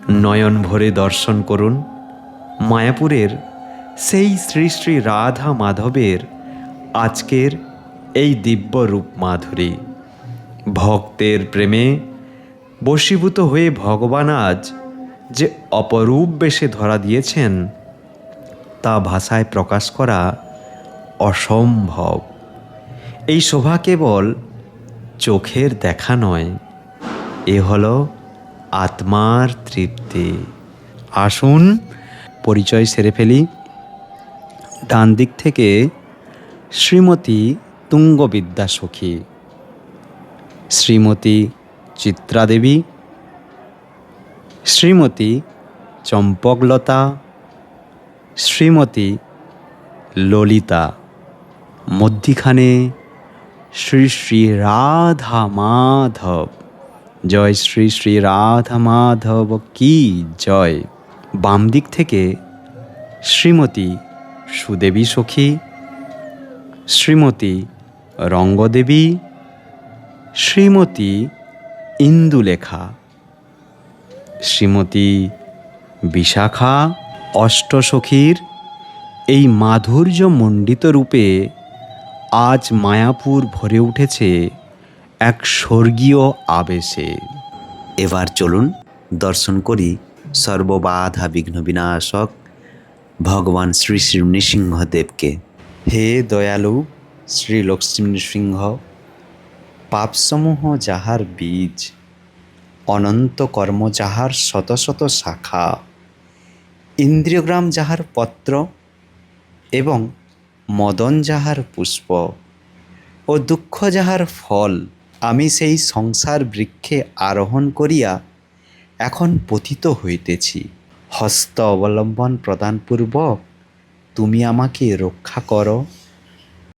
নয়ন ভরে দর্শন করুন মায়াপুরের সেই শ্রী শ্রী রাধা মাধবের আজকের এই দিব্য রূপ মাধুরী। ভক্তের প্রেমে বশীভূত হয়ে ভগবান আজ যে অপরূপ বেশে ধরা দিয়েছেন তা ভাষায় প্রকাশ করা অসম্ভব। এই শোভা কেবল চোখের দেখা নয়, এ হলো আত্মার তৃপ্তি। আসুন পরিচয় সেরে ফেলি। ডান দিক থেকে শ্রীমতী তুঙ্গবিদ্যা সখী, শ্রীমতী চিত্রা দেবী, শ্রীমতী চম্পকলতা, শ্রীমতী ললিতা। মধ্যিখানে শ্রী শ্রী রাধা মাধব। জয় শ্রী শ্রী রাধা মাধব কি জয়। বাম দিক থেকে শ্রীমতী সুদেবী সখী, শ্রীমতী রঙ্গদেবী, শ্রীমতী ইন্দুলেখা, শ্রীমতী বিশাখা। অষ্টসখীর এই মাধুর্যমণ্ডিত রূপে আজ মায়াপুর ভরে উঠেছে এক স্বর্গীয় আবেশে। এবার চলুন দর্শন করি সর্ববাধা বিঘ্ন বিনাশক ভগবান শ্রী শ্রী নৃসিংহদেবকে। হে দয়ালু শ্রী লক্ষ্মী নৃসিংহ, পাপসমূহ যাহার বীজ, অনন্ত কর্ম যাহার শত শত শাখা, ইন্দ্রিয়গ্রাম যাহার পত্র এবং মদন যাহার পুষ্প ও দুঃখ যাহার ফল, আমি সেই সংসার বৃক্ষে আরোহণ করিয়া এখন পতিত হইতেছি। হস্ত অবলম্বন প্রদানপূর্বক তুমি আমাকে রক্ষা করো।